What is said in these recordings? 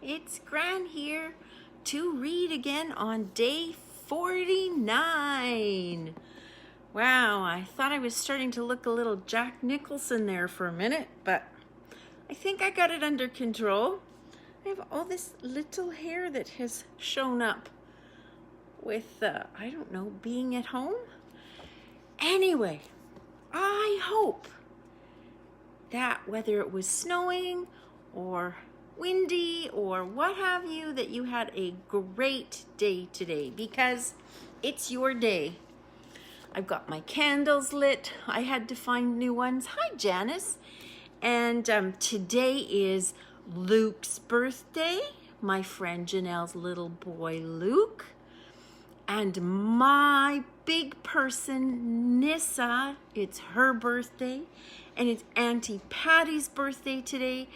it's Gran here to read again on day 49. Wow, I thought I was starting to look a little Jack Nicholson there for a minute, but I think I got it under control. I have all this little hair that has shown up with, I don't know, being at home. Anyway, I hope that whether it was snowing or windy or what have you, that you had a great day today, because it's your day. I've got my candles lit. I had to find new ones. Hi, Janice. And today is Luke's birthday, my friend Janelle's little boy Luke, and my big person Nissa, it's her birthday, and it's Auntie Patty's birthday today.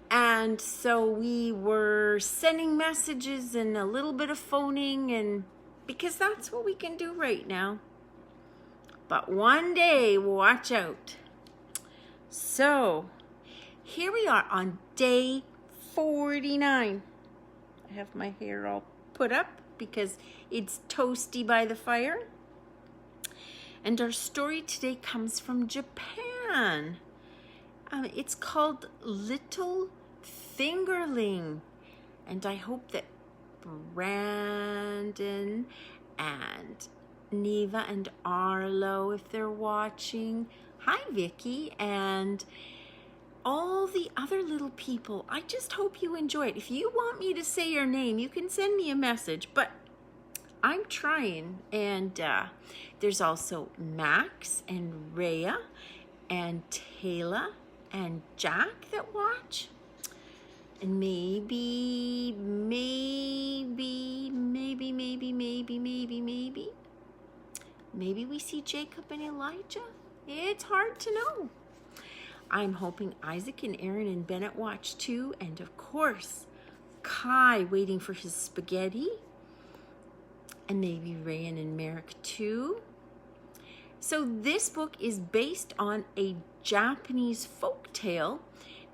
And so we were sending messages and a little bit of phoning, and because that's what we can do right now. But one day, watch out. So here we are on day 49. I have my hair all put up because it's toasty by the fire. And our story today comes from Japan. It's called Little Fingerling. And I hope that Brandon and Neva and Arlo, if they're watching, hi Vicky, and all the other little people, I just hope you enjoy it. If you want me to say your name, you can send me a message, but I'm trying. And there's also Max and Rhea and Taylor and Jack that watch. And maybe we see Jacob and Elijah. It's hard to know. I'm hoping Isaac and Aaron and Bennett watch too. And of course, Kai waiting for his spaghetti. And maybe Rayan and Merrick too. So this book is based on a Japanese folk tale,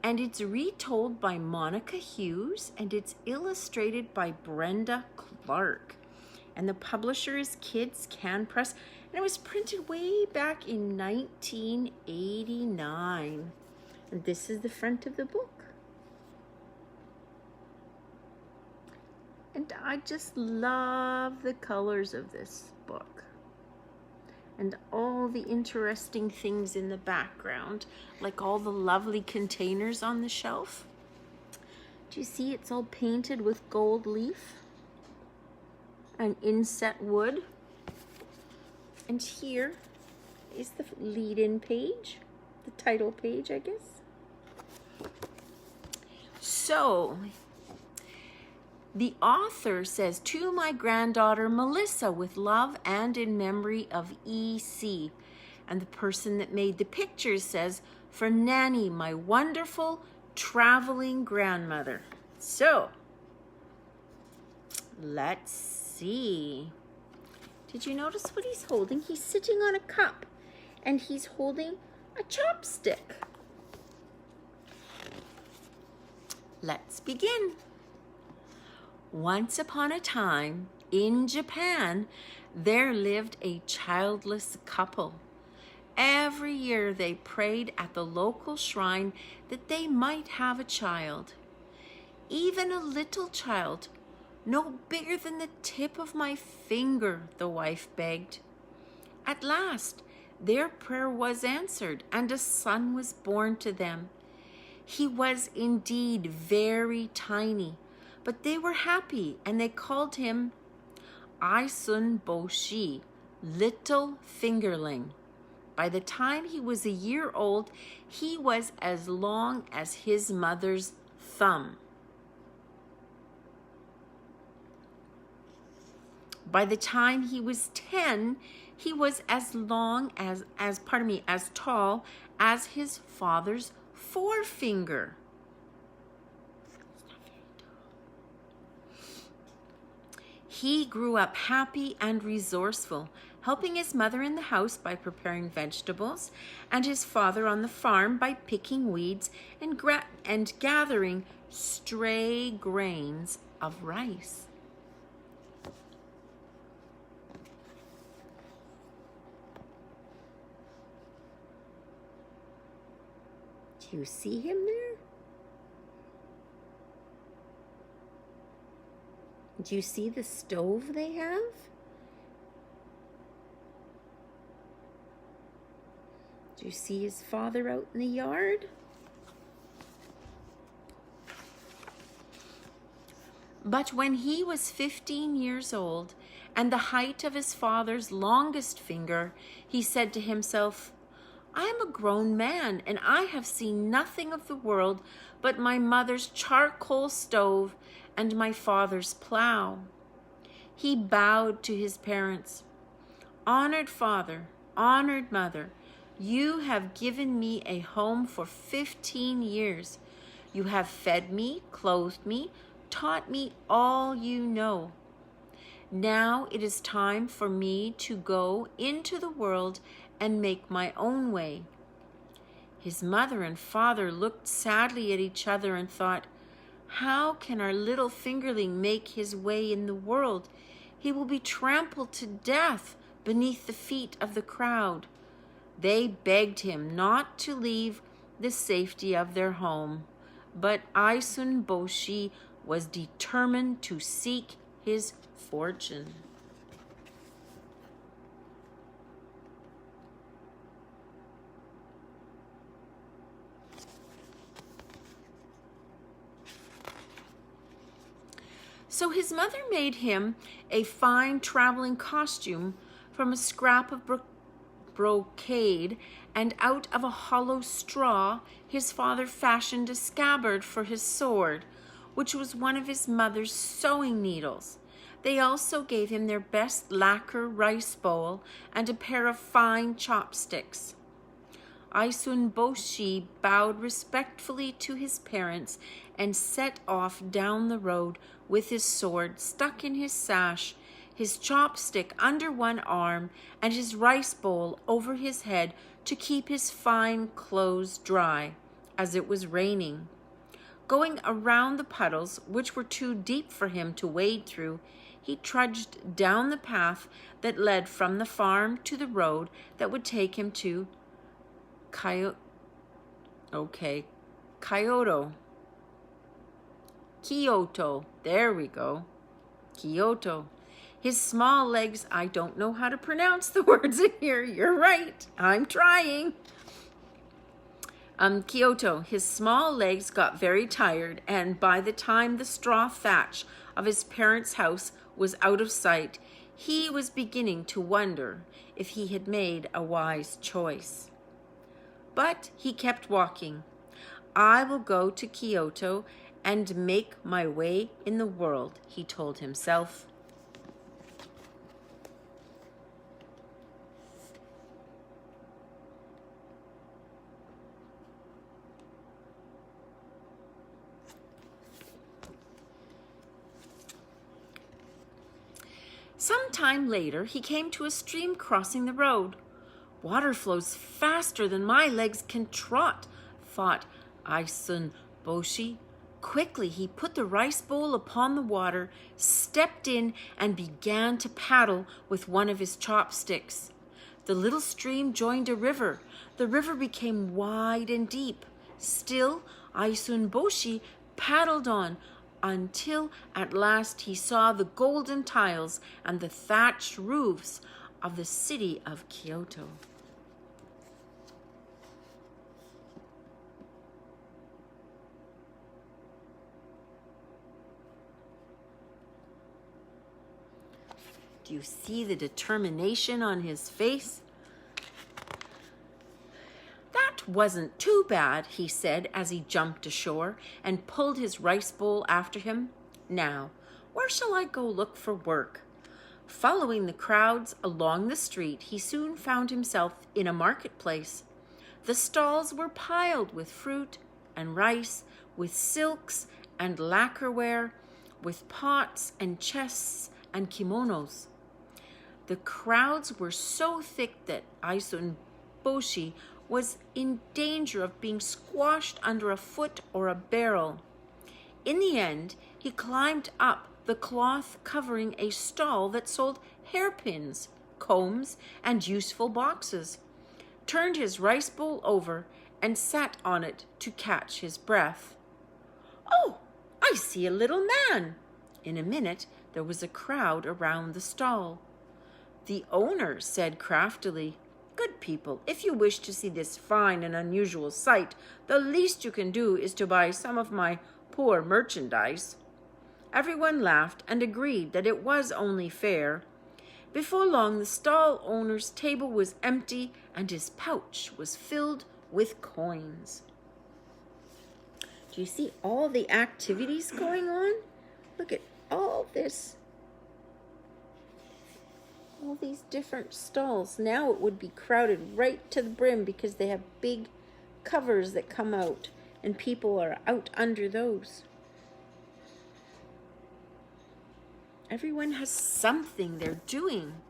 and it's retold by Monica Hughes, and it's illustrated by Brenda Clark. And the publisher is Kids Can Press, and it was printed way back in 1989. And this is the front of the book. And I just love the colors of this book. And all the interesting things in the background, like all the lovely containers on the shelf. Do you see it's all painted with gold leaf and inset wood? And here is the lead-in page, the title page, I guess. So the author says, to my granddaughter Melissa, with love and in memory of E.C. And the person that made the pictures says, for Nanny, my wonderful traveling grandmother. So let's see. Did you notice what he's holding? He's sitting on a cup and he's holding a chopstick. Let's begin. Once upon a time, in Japan, there lived a childless couple. Every year they prayed at the local shrine that they might have a child. Even a little child, no bigger than the tip of my finger, the wife begged. At last, their prayer was answered, and a son was born to them. He was indeed very tiny, but they were happy, and they called him Aisun Boshi, Little Fingerling. By the time he was a year old, he was as long as his mother's thumb. By the time he was 10, he was as long as tall as his father's forefinger. He grew up happy and resourceful, helping his mother in the house by preparing vegetables, and his father on the farm by picking weeds and gathering stray grains of rice. Do you see him there? Do you see the stove they have? Do you see his father out in the yard? But when he was 15 years old and the height of his father's longest finger, he said to himself, I am a grown man, and I have seen nothing of the world but my mother's charcoal stove and my father's plow. He bowed to his parents. Honored father, honored mother, you have given me a home for 15 years. You have fed me, clothed me, taught me all you know. Now it is time for me to go into the world and make my own way. His mother and father looked sadly at each other and thought, how can our little Fingerling make his way in the world? He will be trampled to death beneath the feet of the crowd. They begged him not to leave the safety of their home, but Aisun Boshi was determined to seek his fortune. So his mother made him a fine traveling costume from a scrap of brocade, and out of a hollow straw his father fashioned a scabbard for his sword, which was one of his mother's sewing needles. They also gave him their best lacquer rice bowl and a pair of fine chopsticks. Aisun Boshi bowed respectfully to his parents and set off down the road with his sword stuck in his sash, his chopstick under one arm, and his rice bowl over his head to keep his fine clothes dry, as it was raining. Going around the puddles, which were too deep for him to wade through, he trudged down the path that led from the farm to the road that would take him to Kyoto. There we go. Kyoto. His small legs, I don't know how to pronounce the words in here. You're right. I'm trying. Kyoto. His small legs got very tired, and by the time the straw thatch of his parents' house was out of sight, he was beginning to wonder if he had made a wise choice. But he kept walking. I will go to Kyoto and make my way in the world, he told himself. Some time later, he came to a stream crossing the road. Water flows faster than my legs can trot, thought Aisun Boshi. Quickly, he put the rice bowl upon the water, stepped in, and began to paddle with one of his chopsticks. The little stream joined a river. The river became wide and deep. Still, Aisun Boshi paddled on until at last he saw the golden tiles and the thatched roofs of the city of Kyoto. Do you see the determination on his face? That wasn't too bad, he said as he jumped ashore and pulled his rice bowl after him. Now, where shall I go look for work? Following the crowds along the street, he soon found himself in a marketplace. The stalls were piled with fruit and rice, with silks and lacquerware, with pots and chests and kimonos. The crowds were so thick that Aisun Boshi was in danger of being squashed under a foot or a barrel. In the end, he climbed up the cloth covering a stall that sold hairpins, combs, and useful boxes, turned his rice bowl over, and sat on it to catch his breath. "Oh, I see a little man!" In a minute, there was a crowd around the stall. The owner said craftily, "Good people, if you wish to see this fine and unusual sight, the least you can do is to buy some of my poor merchandise." Everyone laughed and agreed that it was only fair. Before long, the stall owner's table was empty and his pouch was filled with coins. Do you see all the activities going on? Look at all this. All these different stalls. Now it would be crowded right to the brim because they have big covers that come out and people are out under those. Everyone has something they're doing.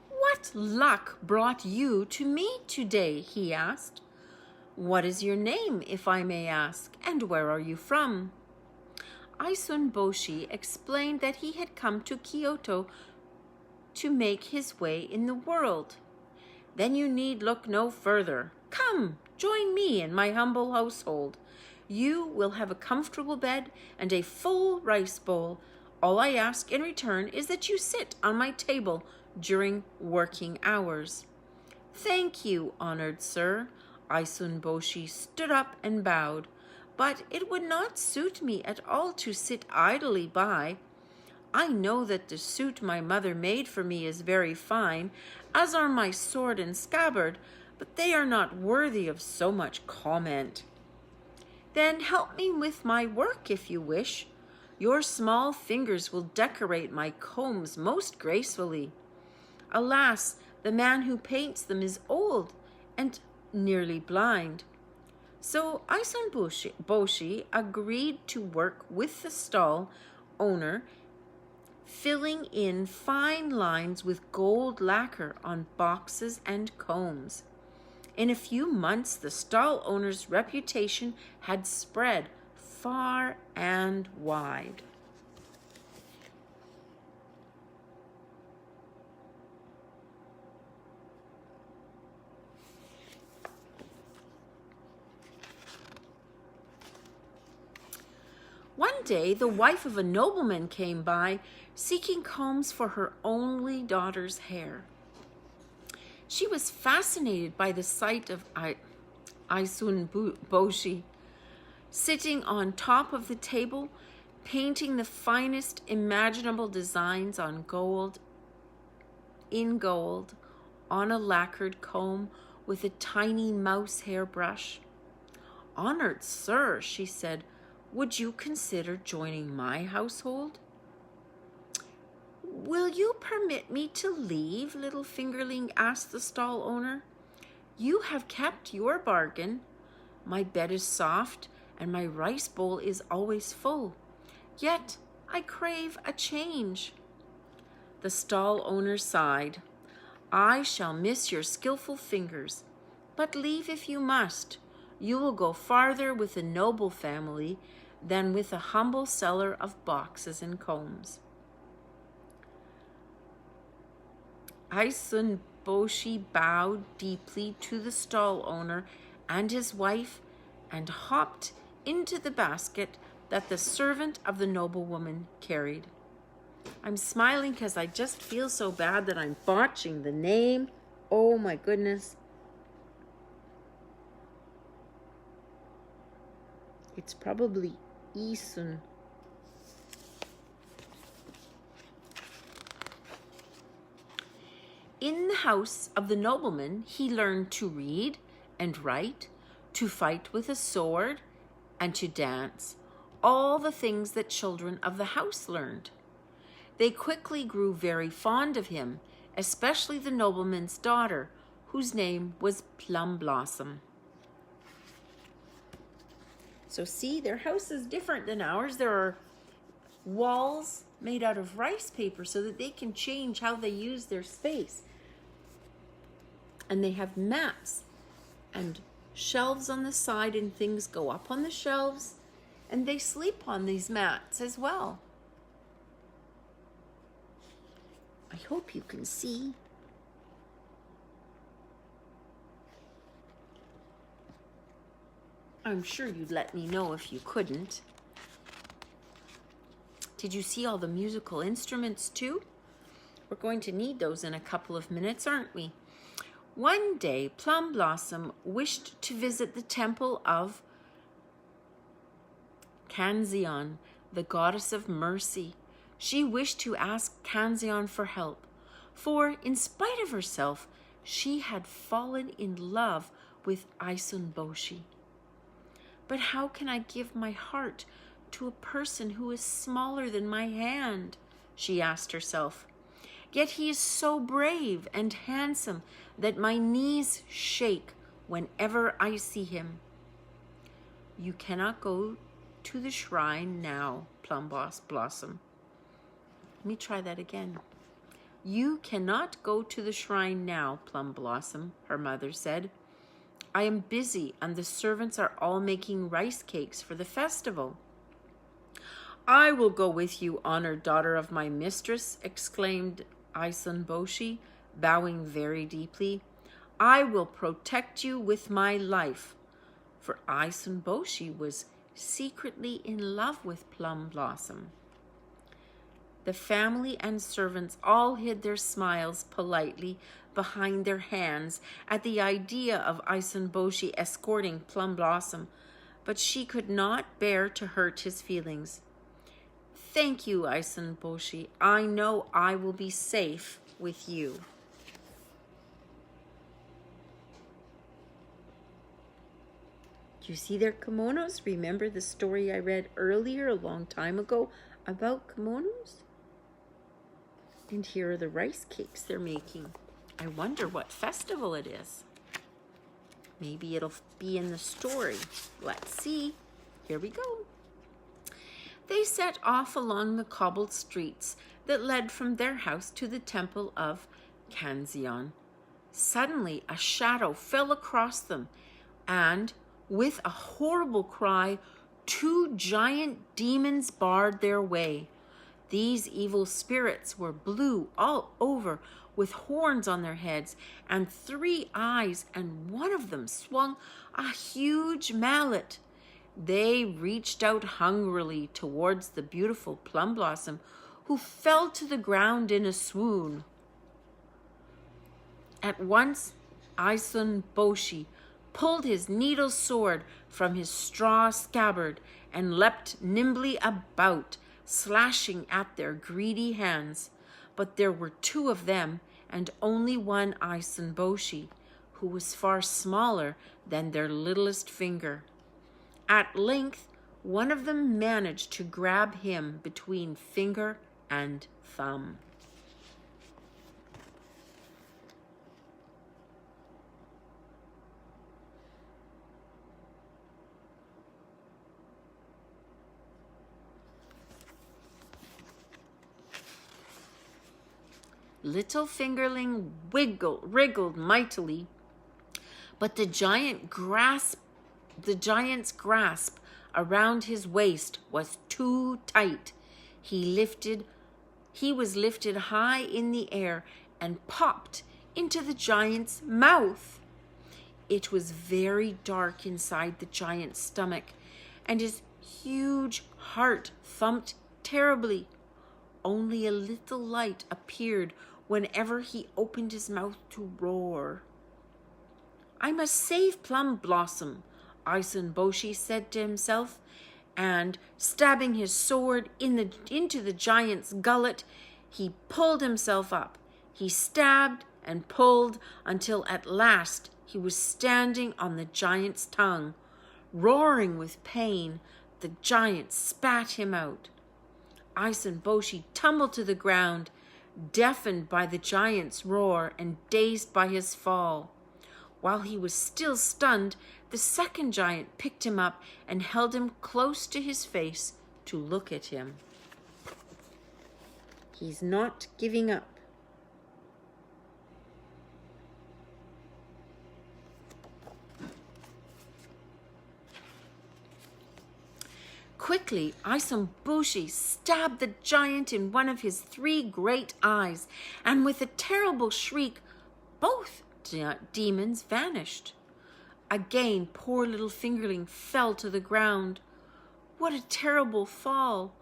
"What luck brought you to me today?" he asked. "What is your name, if I may ask, and where are you from?" Aisun Boshi explained that he had come to Kyoto to make his way in the world. "Then you need look no further. Come, join me in my humble household. You will have a comfortable bed and a full rice bowl. All I ask in return is that you sit on my table during working hours." "Thank you, honored sir." Aisun Boshi stood up and bowed. "But it would not suit me at all to sit idly by. I know that the suit my mother made for me is very fine, as are my sword and scabbard, but they are not worthy of so much comment." "Then help me with my work if you wish. Your small fingers will decorate my combs most gracefully. Alas, the man who paints them is old and nearly blind." So Aisun Boshi agreed to work with the stall owner, filling in fine lines with gold lacquer on boxes and combs. In a few months, the stall owner's reputation had spread far and wide. One day, the wife of a nobleman came by, seeking combs for her only daughter's hair. She was fascinated by the sight of Aisun Boshi sitting on top of the table, painting the finest imaginable designs on gold, on a lacquered comb with a tiny mouse hair brush. "Honored sir," she said, "would you consider joining my household?" "Will you permit me to leave?" little Fingerling asked the stall owner. "You have kept your bargain. My bed is soft and my rice bowl is always full. Yet I crave a change." The stall owner sighed. "I shall miss your skillful fingers, but leave if you must. You will go farther with a noble family than with a humble seller of boxes and combs." Aisun Boshi bowed deeply to the stall owner and his wife and hopped into the basket that the servant of the noblewoman carried. I'm smiling because I just feel so bad that I'm botching the name. Oh my goodness. It's probably Isun. In the house of the nobleman, he learned to read and write, to fight with a sword, and to dance, all the things that children of the house learned. They quickly grew very fond of him, especially the nobleman's daughter, whose name was Plum Blossom. So see, their house is different than ours. There are walls made out of rice paper so that they can change how they use their space. And they have mats and shelves on the side, and things go up on the shelves, and they sleep on these mats as well. I hope you can see. I'm sure you'd let me know if you couldn't. Did you see all the musical instruments too? We're going to need those in a couple of minutes, aren't we? One day, Plum Blossom wished to visit the temple of Canzion, the goddess of mercy. She wished to ask Canzion for help, for in spite of herself, she had fallen in love with Isunboshi. But how can I give my heart to a person who is smaller than my hand? She asked herself. Yet he is so brave and handsome that my knees shake whenever I see him. You cannot go to the shrine now, Plum Blossom. Let me try that again. You cannot go to the shrine now, Plum Blossom, her mother said. I am busy, and the servants are all making rice cakes for the festival. I will go with you, honored daughter of my mistress, exclaimed Isunboshi, bowing very deeply. I will protect you with my life. For Isunboshi was secretly in love with Plum Blossom. The family and servants all hid their smiles politely behind their hands at the idea of Isunboshi escorting Plum Blossom, but she could not bear to hurt his feelings. Thank you, Isunboshi. I know I will be safe with you. Do you see their kimonos? Remember the story I read earlier a long time ago about kimonos? And here are the rice cakes they're making. I wonder what festival it is. Maybe it'll be in the story. Let's see. Here we go. They set off along the cobbled streets that led from their house to the temple of Canzion. Suddenly, a shadow fell across them, and with a horrible cry, 2 giant demons barred their way. These evil spirits were blue all over, with horns on their heads and 3 eyes, and one of them swung a huge mallet. They reached out hungrily towards the beautiful Plum Blossom, who fell to the ground in a swoon. At once, Isunboshi pulled his needle sword from his straw scabbard and leapt nimbly about, slashing at their greedy hands. But there were 2 of them, and only one Isunboshi, who was far smaller than their littlest finger. At length, one of them managed to grab him between finger and thumb. Little Fingerling wriggled mightily, but the giant's grasp around his waist was too tight. He was lifted high in the air and popped into the giant's mouth. It was very dark inside the giant's stomach, and his huge heart thumped terribly. Only a little light appeared whenever he opened his mouth to roar. I must save Plum Blossom, Isunboshi said to himself, and stabbing his sword into the giant's gullet, he pulled himself up. He stabbed and pulled until at last he was standing on the giant's tongue. Roaring with pain, the giant spat him out. Isunboshi tumbled to the ground, deafened by the giant's roar and dazed by his fall. While he was still stunned, the second giant picked him up and held him close to his face to look at him. He's not giving up. Quickly, Isomboshi stabbed the giant in one of his 3 great eyes, and with a terrible shriek, both demons vanished. Again, poor little Fingerling fell to the ground. What a terrible fall!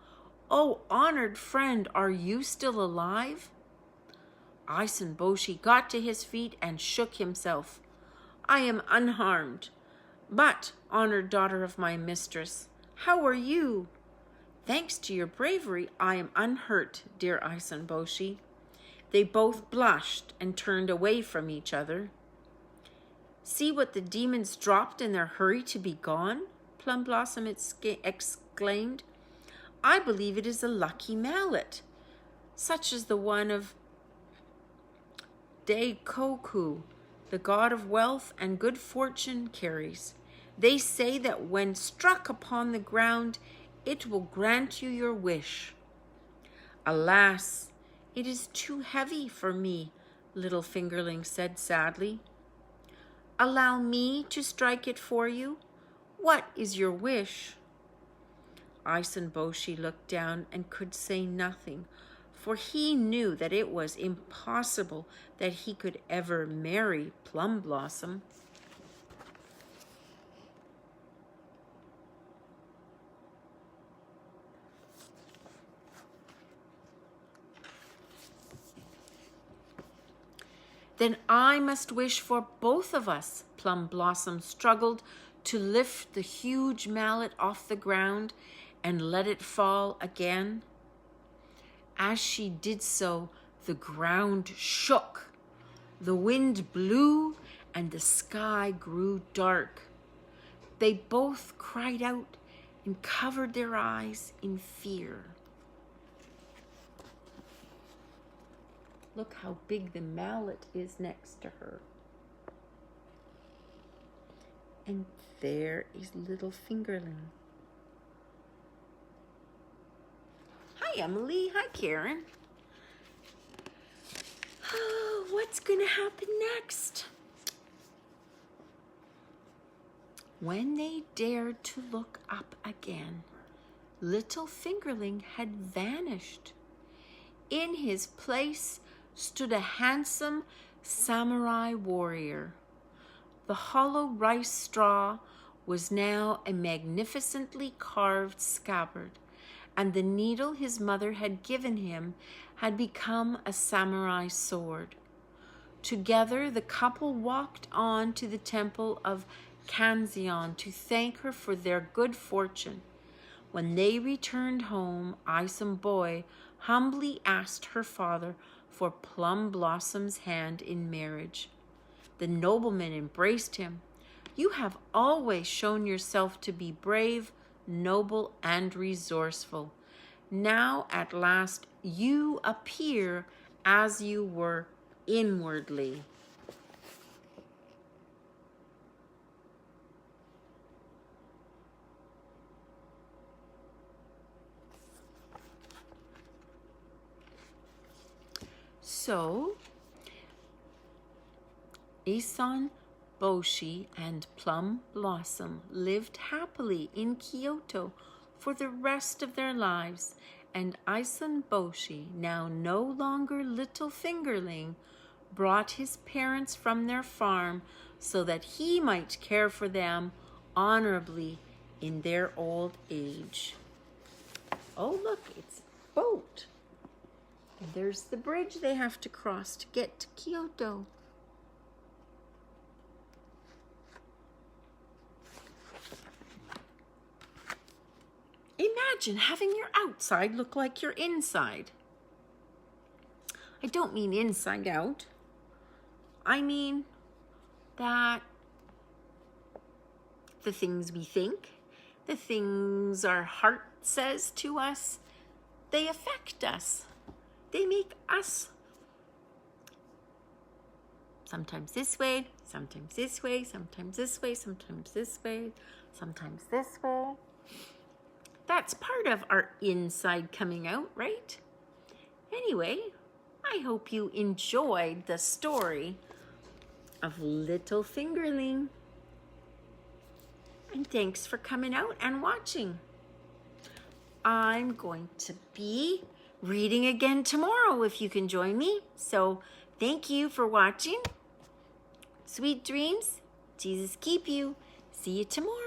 Oh, honored friend, are you still alive? Isomboshi got to his feet and shook himself. I am unharmed. But, honored daughter of my mistress, how are you? Thanks to your bravery, I am unhurt, dear Isomboshi. They both blushed and turned away from each other. See what the demons dropped in their hurry to be gone, Plum Blossom exclaimed. I believe it is a lucky mallet, such as the one of Daikoku, the god of wealth and good fortune, carries. They say that when struck upon the ground, it will grant you your wish. Alas, it is too heavy for me, little Fingerling said sadly. Allow me to strike it for you. What is your wish? Isomboshi looked down and could say nothing, for he knew that it was impossible that he could ever marry Plum Blossom. Then I must wish for both of us, Plum Blossom struggled to lift the huge mallet off the ground and let it fall again. As she did so, the ground shook. The wind blew and the sky grew dark. They both cried out and covered their eyes in fear. Look how big the mallet is next to her. And there is little Fingerling. Hi, Emily. Hi, Karen. Oh, what's going to happen next? When they dared to look up again, little Fingerling had vanished. In his place stood a handsome samurai warrior. The hollow rice straw was now a magnificently carved scabbard, and the needle his mother had given him had become a samurai sword. Together, the couple walked on to the temple of Kanzeon to thank her for their good fortune. When they returned home, Isomboy humbly asked her father for Plum Blossom's hand in marriage. The nobleman embraced him. You have always shown yourself to be brave, noble, and resourceful. Now, at last, you appear as you were inwardly. So, Isomboshi and Plum Blossom lived happily in Kyoto for the rest of their lives, and Isomboshi, now no longer little Fingerling, brought his parents from their farm so that he might care for them honorably in their old age. Oh, look, it's a boat. And there's the bridge they have to cross to get to Kyoto. Imagine having your outside look like your inside. I don't mean inside out. I mean that the things we think, the things our heart says to us, they affect us. They make us sometimes this way, sometimes this way, sometimes this way, sometimes this way, sometimes this way. That's part of our inside coming out, right? Anyway, I hope you enjoyed the story of Little Fingerling. And thanks for coming out and watching. I'm going to be reading again tomorrow if you can join me. So thank you for watching. Sweet dreams. Jesus keep you. See you tomorrow.